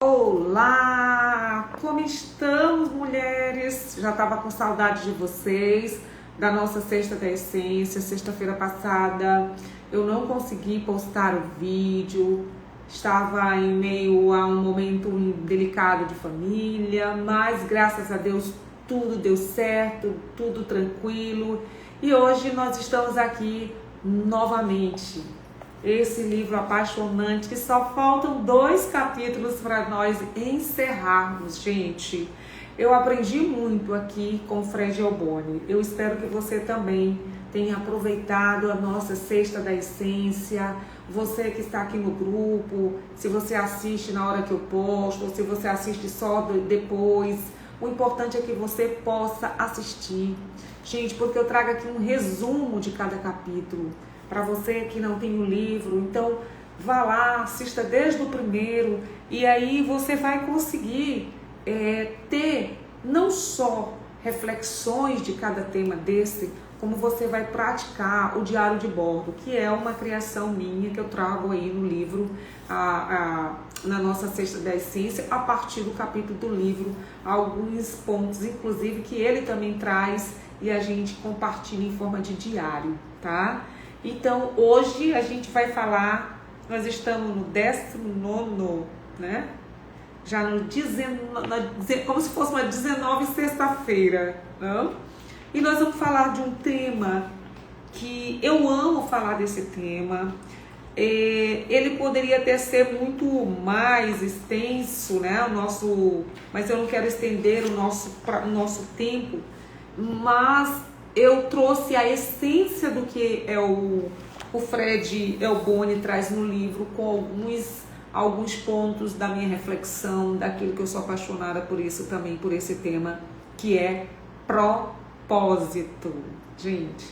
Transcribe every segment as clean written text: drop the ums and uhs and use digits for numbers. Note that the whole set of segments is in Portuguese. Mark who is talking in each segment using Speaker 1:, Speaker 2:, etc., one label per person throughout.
Speaker 1: Olá! Como estamos, mulheres? Já estava com saudade de vocês, da nossa Sexta da Essência. Sexta-feira passada eu não consegui postar o vídeo, estava em meio a um momento delicado de família, mas graças a Deus tudo deu certo, tudo tranquilo. E hoje nós estamos aqui novamente. Esse livro apaixonante, que só faltam 2 capítulos para nós encerrarmos, gente. Eu aprendi muito aqui com Fred Elboni. Eu espero que você também tenha aproveitado a nossa Sexta da Essência. Você que está aqui no grupo, se você assiste na hora que eu posto, ou se você assiste só depois, o importante é que você possa assistir. Gente, porque eu trago aqui um resumo de cada capítulo. Para você que não tem o livro, então vá lá, assista desde o primeiro e aí você vai conseguir ter não só reflexões de cada tema desse, como você vai praticar o diário de bordo, que é uma criação minha que eu trago aí no livro, na nossa Sexta da Essência, a partir do capítulo do livro, alguns pontos, inclusive, que ele também traz e a gente compartilha em forma de diário, tá? Então, hoje a gente vai falar, nós estamos no 19º, né? Já no 19, como se fosse uma 19 sexta-feira, não? E nós vamos falar de um tema que eu amo falar desse tema. Ele poderia até ser muito mais extenso, né? Mas eu não quero estender o nosso tempo, mas eu trouxe a essência do que o Fred Elboni traz no livro, com alguns pontos da minha reflexão, daquilo que eu sou apaixonada por isso também, por esse tema, que é propósito. Gente,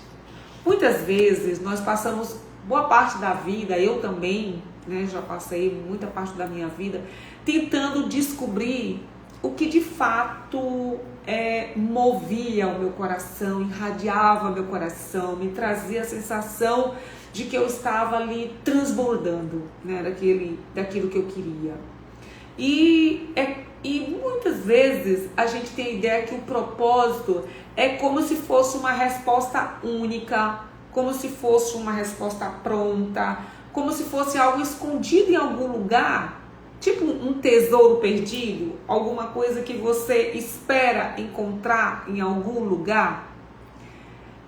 Speaker 1: muitas vezes nós passamos boa parte da vida, eu também, né, já passei muita parte da minha vida, tentando descobrir o que de fato movia o meu coração, irradiava meu coração, me trazia a sensação de que eu estava ali transbordando, né, daquilo que eu queria. E muitas vezes a gente tem a ideia que o propósito é como se fosse uma resposta única, como se fosse uma resposta pronta, como se fosse algo escondido em algum lugar, tipo um tesouro perdido, alguma coisa que você espera encontrar em algum lugar.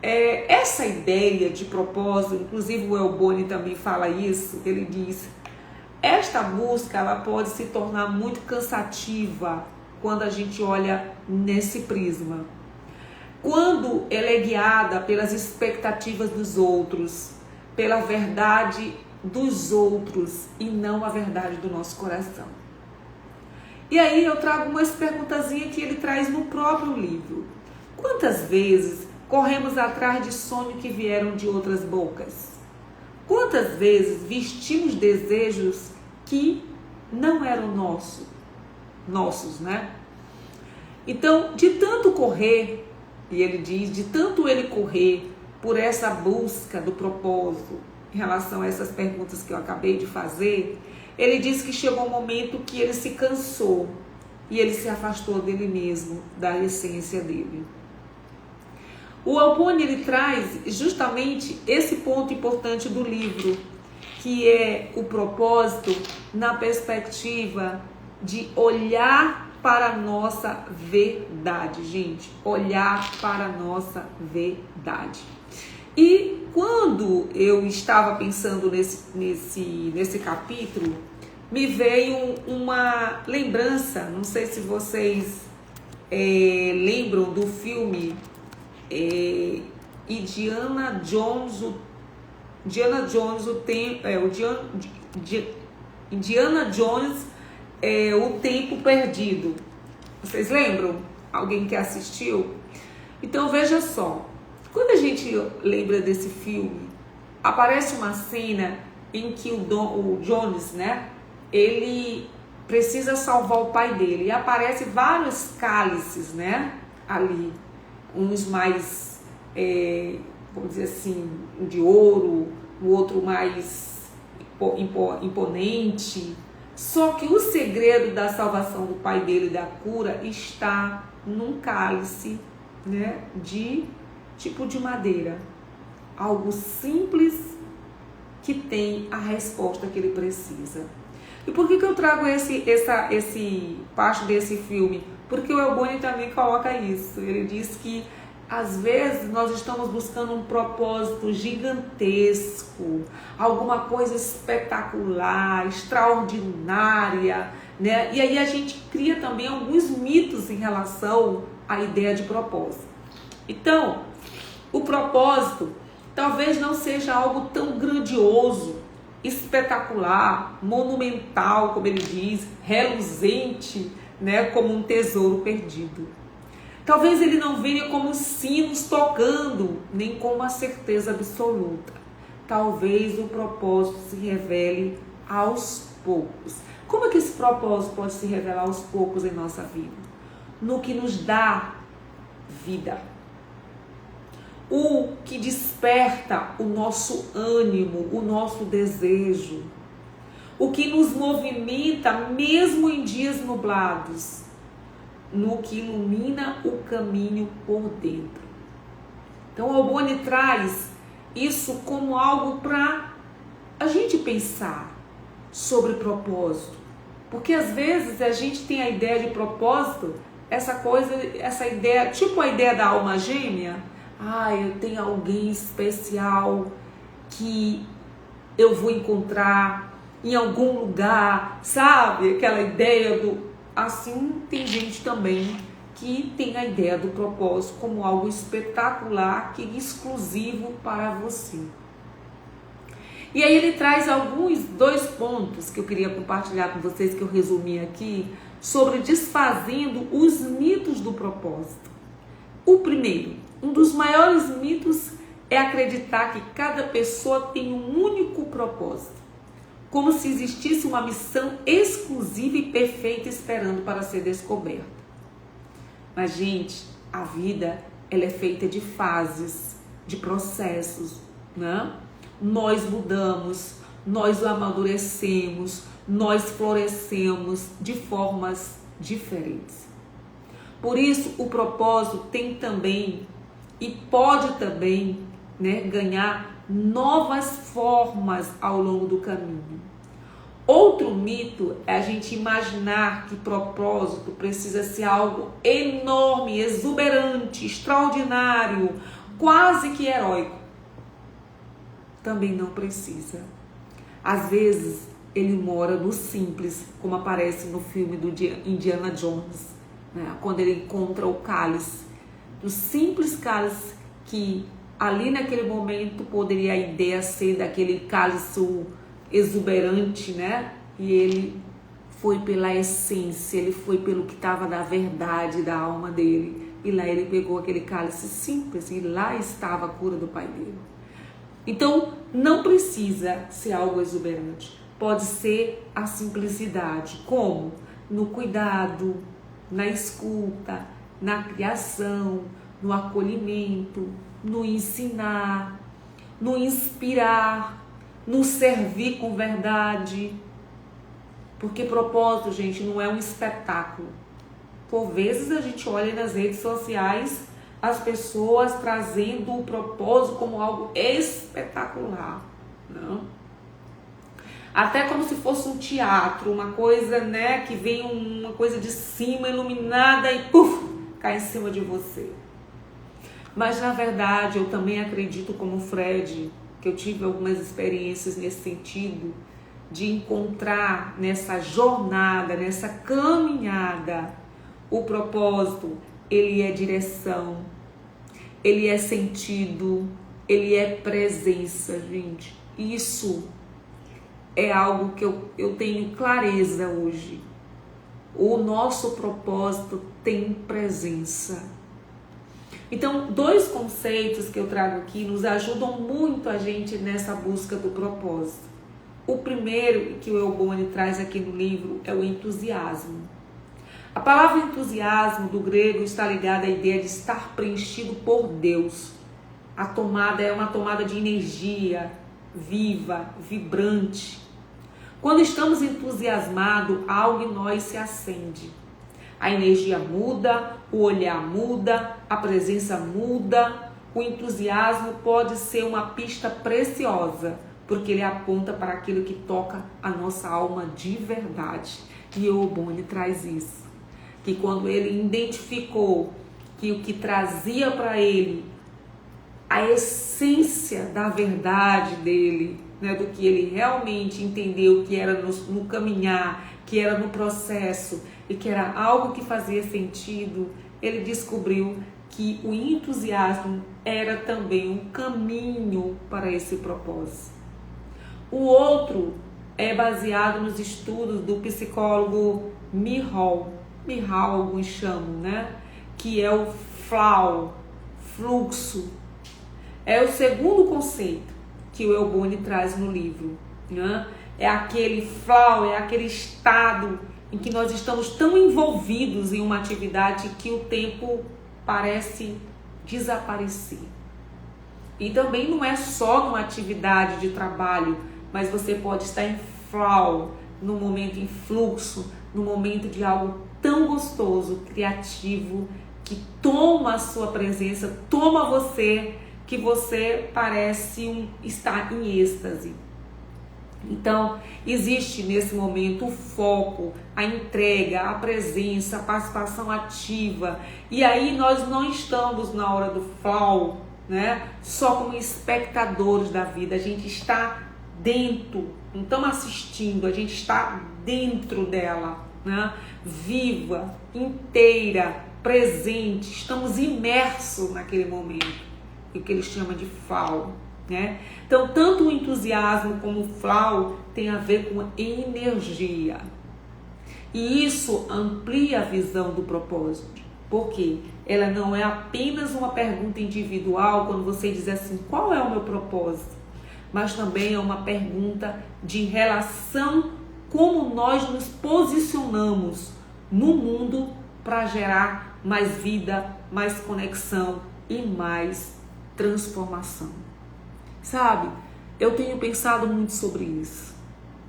Speaker 1: Essa ideia de propósito, inclusive o Elboni também fala isso, ele diz, esta busca ela pode se tornar muito cansativa quando a gente olha nesse prisma. Quando ela é guiada pelas expectativas dos outros, pela verdade dos outros e não a verdade do nosso coração. E aí eu trago umas perguntazinhas que ele traz no próprio livro. Quantas vezes corremos atrás de sonhos que vieram de outras bocas? Quantas vezes vestimos desejos que não eram nossos, né? Então, de tanto correr, e ele diz, de tanto ele correr por essa busca do propósito, em relação a essas perguntas que eu acabei de fazer, ele disse que chegou um momento que ele se cansou e ele se afastou dele mesmo, da essência dele. O Elboni, ele traz justamente esse ponto importante do livro, que é o propósito na perspectiva de olhar para a nossa verdade, gente, olhar para a nossa verdade. E quando eu estava pensando nesse capítulo, me veio uma lembrança, não sei se vocês lembram do filme Indiana Jones, o Tempo Perdido. Vocês lembram? Alguém que assistiu? Então veja só, quando a gente lembra desse filme, aparece uma cena em que o Jones, né, ele precisa salvar o pai dele e aparece vários cálices, né, ali, uns mais, vamos dizer assim, de ouro, o outro mais imponente. Só que o segredo da salvação do pai dele e da cura está num cálice, né, de tipo de madeira. Algo simples que tem a resposta que ele precisa. E por que eu trago esse parte desse filme? Porque o Elboni também coloca isso. Ele diz que às vezes nós estamos buscando um propósito gigantesco, alguma coisa espetacular, extraordinária, né? E aí a gente cria também alguns mitos em relação à ideia de propósito. Então, o propósito talvez não seja algo tão grandioso, espetacular, monumental, como ele diz, reluzente, né, como um tesouro perdido. Talvez ele não venha como sinos tocando, nem com uma certeza absoluta. Talvez o propósito se revele aos poucos. Como é que esse propósito pode se revelar aos poucos em nossa vida? No que nos dá vida. O que desperta o nosso ânimo, o nosso desejo. O que nos movimenta mesmo em dias nublados. No que ilumina o caminho por dentro. Então, o Elboni traz isso como algo para a gente pensar sobre propósito. Porque às vezes a gente tem a ideia de propósito, essa ideia, tipo a ideia da alma gêmea. Eu tenho alguém especial que eu vou encontrar em algum lugar, sabe? Aquela ideia do... Assim, tem gente também que tem a ideia do propósito como algo espetacular, que é exclusivo para você. E aí ele traz dois pontos que eu queria compartilhar com vocês, que eu resumi aqui, sobre desfazendo os mitos do propósito. O primeiro, um dos maiores mitos é acreditar que cada pessoa tem um único propósito, como se existisse uma missão exclusiva e perfeita esperando para ser descoberta. Mas, gente, a vida ela é feita de fases, de processos, né? Nós mudamos, nós amadurecemos, nós florescemos de formas diferentes. Por isso, o propósito tem também e pode também, né, ganhar novas formas ao longo do caminho. Outro mito é a gente imaginar que propósito precisa ser algo enorme, exuberante, extraordinário, quase que heróico. Também não precisa. Às vezes ele mora no simples, como aparece no filme do Indiana Jones, né? Quando ele encontra o cálice, o simples cálice que ali naquele momento poderia a ideia ser daquele cálice exuberante, né? E ele foi pela essência, ele foi pelo que estava da verdade da alma dele. E lá ele pegou aquele cálice simples e lá estava a cura do pai dele. Então, não precisa ser algo exuberante. Pode ser a simplicidade. Como? No cuidado, na escuta, na criação, no acolhimento, no ensinar, no inspirar, no servir com verdade. Porque propósito, gente, não é um espetáculo. Por vezes a gente olha nas redes sociais as pessoas trazendo o propósito como algo espetacular, não? Até como se fosse um teatro, uma coisa, né, que vem uma coisa de cima iluminada e puf, cai em cima de você. Mas na verdade eu também acredito, como Fred, que eu tive algumas experiências nesse sentido, de encontrar nessa jornada, nessa caminhada, o propósito. Ele é direção, ele é sentido, ele é presença, gente. Isso é algo que eu tenho clareza hoje. O nosso propósito tem presença. Então, dois conceitos que eu trago aqui nos ajudam muito a gente nessa busca do propósito. O primeiro que o Elboni traz aqui no livro é o entusiasmo. A palavra entusiasmo do grego está ligada à ideia de estar preenchido por Deus. A tomada é uma tomada de energia viva, vibrante. Quando estamos entusiasmados, algo em nós se acende. A energia muda, o olhar muda, a presença muda. O entusiasmo pode ser uma pista preciosa, porque ele aponta para aquilo que toca a nossa alma de verdade. E o Ogboni traz isso, que quando ele identificou que o que trazia para ele a essência da verdade dele, né, do que ele realmente entendeu que era no caminhar, que era no processo e que era algo que fazia sentido, ele descobriu que o entusiasmo era também um caminho para esse propósito. O outro é baseado nos estudos do psicólogo Mihaly, alguns chamam, né? Que é o flow, fluxo. É o segundo conceito que o Ogboni traz no livro, né? É aquele flow, é aquele estado em que nós estamos tão envolvidos em uma atividade que o tempo parece desaparecer. E também não é só numa atividade de trabalho, mas você pode estar em flow, num momento em fluxo, num momento de algo tão gostoso, criativo, que toma a sua presença, toma você, que você parece estar em êxtase. Então, existe nesse momento o foco, a entrega, a presença, a participação ativa. E aí nós não estamos na hora do flow, né? Só como espectadores da vida. A gente está dentro, não estamos assistindo, a gente está dentro dela, né? Viva, inteira, presente, estamos imersos naquele momento, o que eles chamam de flow, né? Então, tanto o entusiasmo como o flow tem a ver com energia. E isso amplia a visão do propósito. Porque ela não é apenas uma pergunta individual quando você diz assim, qual é o meu propósito? Mas também é uma pergunta de relação, como nós nos posicionamos no mundo para gerar mais vida, mais conexão e mais transformação. Sabe, eu tenho pensado muito sobre isso.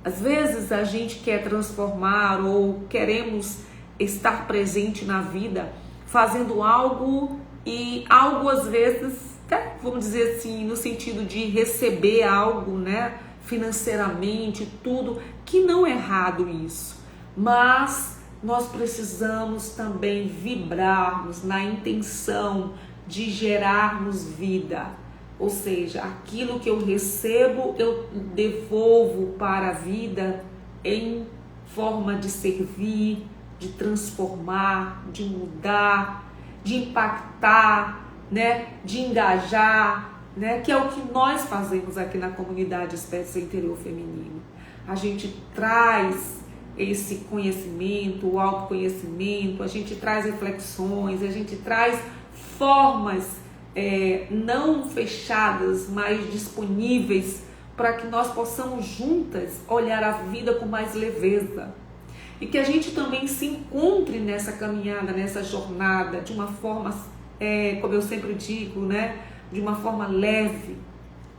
Speaker 1: Às vezes a gente quer transformar ou queremos estar presente na vida fazendo algo e algo às vezes, vamos dizer assim, no sentido de receber algo, né, financeiramente, tudo, que não é errado isso. Mas nós precisamos também vibrarmos na intenção de gerarmos vida. Ou seja, aquilo que eu recebo, eu devolvo para a vida em forma de servir, de transformar, de mudar, de impactar, né? De engajar, né? Que é o que nós fazemos aqui na comunidade Espécie Interior Feminino. A gente traz esse conhecimento, o autoconhecimento, a gente traz reflexões, a gente traz formas não fechadas, mas disponíveis para que nós possamos juntas olhar a vida com mais leveza e que a gente também se encontre nessa caminhada, nessa jornada de uma forma, como eu sempre digo, né, de uma forma leve,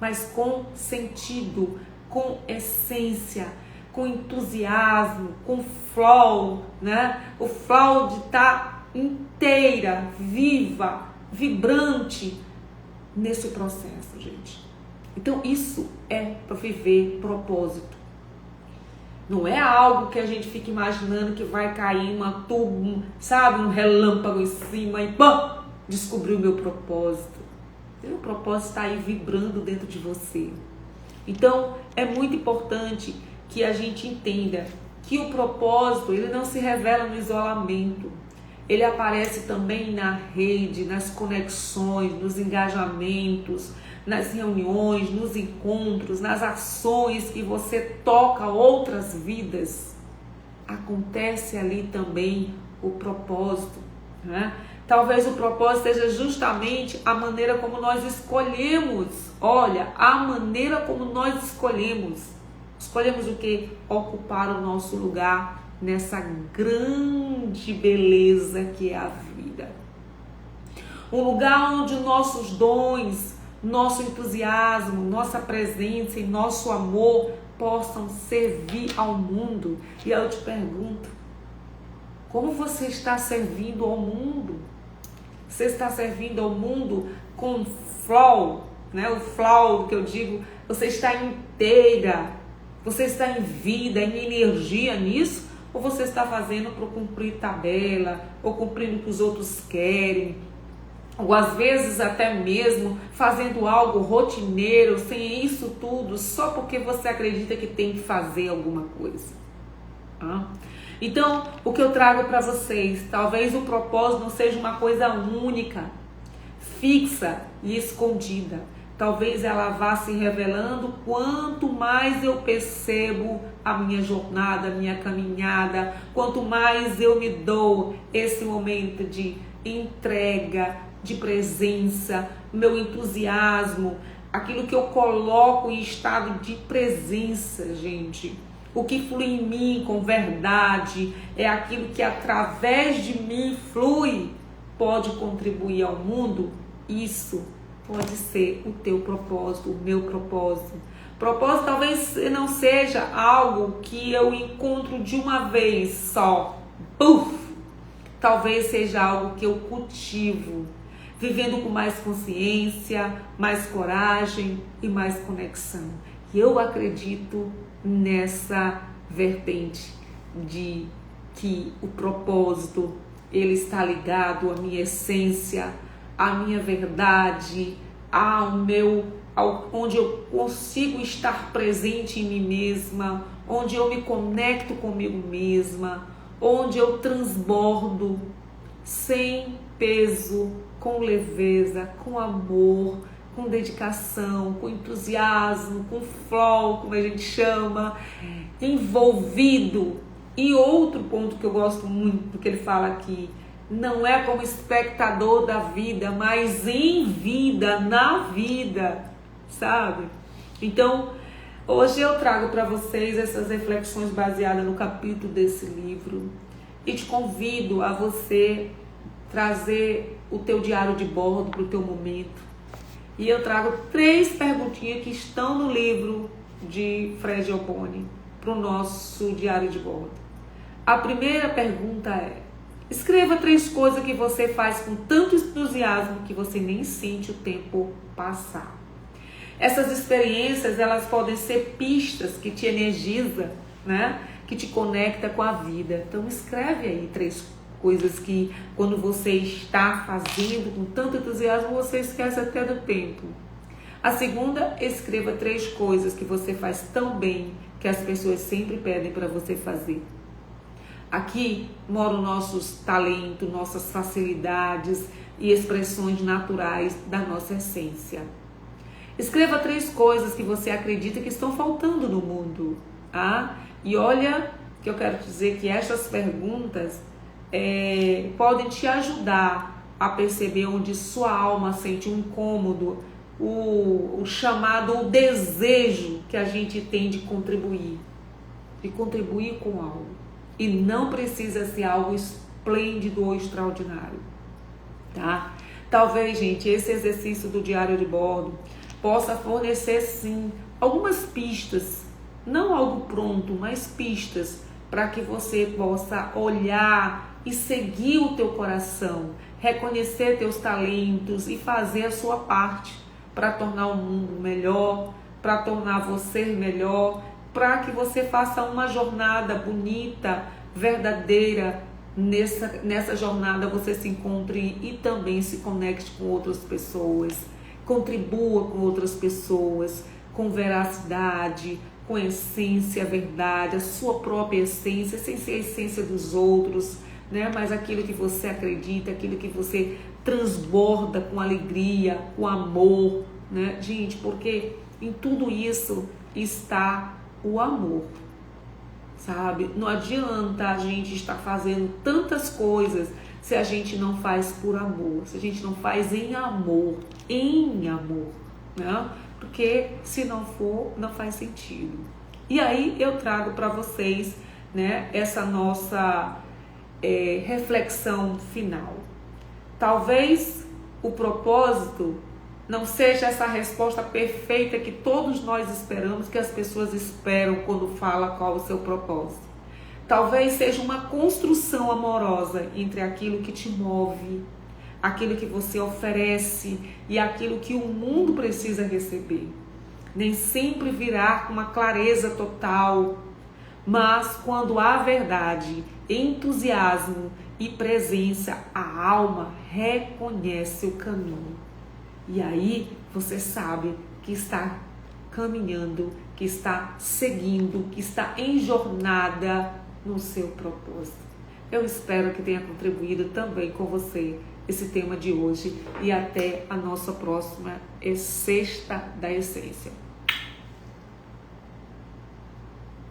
Speaker 1: mas com sentido, com essência, com entusiasmo, com flow, né? O flow de estar inteira, viva, vibrante nesse processo, gente. Então isso é para viver propósito. Não é algo que a gente fica imaginando que vai cair uma turma, sabe, um relâmpago em cima e pam, descobri o meu propósito. O propósito está aí vibrando dentro de você. Então é muito importante que a gente entenda que o propósito, ele não se revela no isolamento. Ele aparece também na rede, nas conexões, nos engajamentos, nas reuniões, nos encontros, nas ações que você toca outras vidas. Acontece ali também o propósito, né? Talvez o propósito seja justamente a maneira como nós escolhemos. Olha, a maneira como nós escolhemos. Escolhemos o quê? Ocupar o nosso lugar nessa grande beleza que é a vida. Um lugar onde nossos dons, nosso entusiasmo, nossa presença e nosso amor possam servir ao mundo. E eu te pergunto, como você está servindo ao mundo? Você está servindo ao mundo com flow, né? O flow que eu digo, você está inteira, você está em vida, em energia nisso? Ou você está fazendo para cumprir tabela, ou cumprindo o que os outros querem? Ou às vezes até mesmo fazendo algo rotineiro, sem isso tudo, só porque você acredita que tem que fazer alguma coisa. Então, o que eu trago para vocês, talvez o propósito não seja uma coisa única, fixa e escondida. Talvez ela vá se revelando quanto mais eu percebo a minha jornada, a minha caminhada, quanto mais eu me dou esse momento de entrega, de presença, meu entusiasmo, aquilo que eu coloco em estado de presença, gente. O que flui em mim com verdade é aquilo que através de mim flui, pode contribuir ao mundo. Isso pode ser o teu propósito, o meu propósito. Propósito talvez não seja algo que eu encontro de uma vez só. Talvez seja algo que eu cultivo, vivendo com mais consciência, mais coragem e mais conexão. E eu acredito nessa vertente de que o propósito, ele está ligado à minha essência, à minha verdade, onde eu consigo estar presente em mim mesma, onde eu me conecto comigo mesma, onde eu transbordo sem peso, com leveza, com amor, com dedicação, com entusiasmo, com flow, como a gente chama, envolvido. E outro ponto que eu gosto muito do que ele fala aqui, não é como espectador da vida, mas em vida, na vida, sabe? Então, hoje eu trago para vocês essas reflexões baseadas no capítulo desse livro e te convido a você trazer o teu diário de bordo para o teu momento. E eu trago 3 perguntinhas que estão no livro de Fred Oboni para o nosso diário de bordo. A primeira pergunta é: escreva 3 coisas que você faz com tanto entusiasmo que você nem sente o tempo passar. Essas experiências, elas podem ser pistas que te energizam, né? Que te conecta com a vida. Então escreve aí 3 coisas que quando você está fazendo com tanto entusiasmo, você esquece até do tempo. A segunda, escreva 3 coisas que você faz tão bem que as pessoas sempre pedem para você fazer. Aqui moram nossos talentos, nossas facilidades e expressões naturais da nossa essência. Escreva 3 coisas que você acredita que estão faltando no mundo. E olha que eu quero dizer que essas perguntas podem te ajudar a perceber onde sua alma sente um incômodo, o chamado desejo que a gente tem de contribuir com algo. E não precisa ser algo esplêndido ou extraordinário, tá? Talvez, gente, esse exercício do diário de bordo possa fornecer, sim, algumas pistas, não algo pronto, mas pistas para que você possa olhar e seguir o teu coração, reconhecer teus talentos e fazer a sua parte para tornar o mundo melhor, para tornar você melhor, para que você faça uma jornada bonita, verdadeira. Nessa jornada você se encontre e também se conecte com outras pessoas, contribua com outras pessoas, com veracidade, com essência, verdade, a sua própria essência, sem ser a essência dos outros, né? Mas aquilo que você acredita, aquilo que você transborda com alegria, com amor, né? Gente, porque em tudo isso está o amor, sabe? Não adianta a gente estar fazendo tantas coisas se a gente não faz por amor, se a gente não faz em amor, né? Porque se não for, não faz sentido. E aí eu trago para vocês, né, essa nossa reflexão final. Talvez o propósito não seja essa resposta perfeita que todos nós esperamos, que as pessoas esperam quando fala qual o seu propósito. Talvez seja uma construção amorosa entre aquilo que te move, aquilo que você oferece e aquilo que o mundo precisa receber. Nem sempre virá com uma clareza total, mas quando há verdade, entusiasmo e presença, a alma reconhece o caminho. E aí você sabe que está caminhando, que está seguindo, que está em jornada no seu propósito. Eu espero que tenha contribuído também com você esse tema de hoje e até a nossa próxima Sexta da Essência.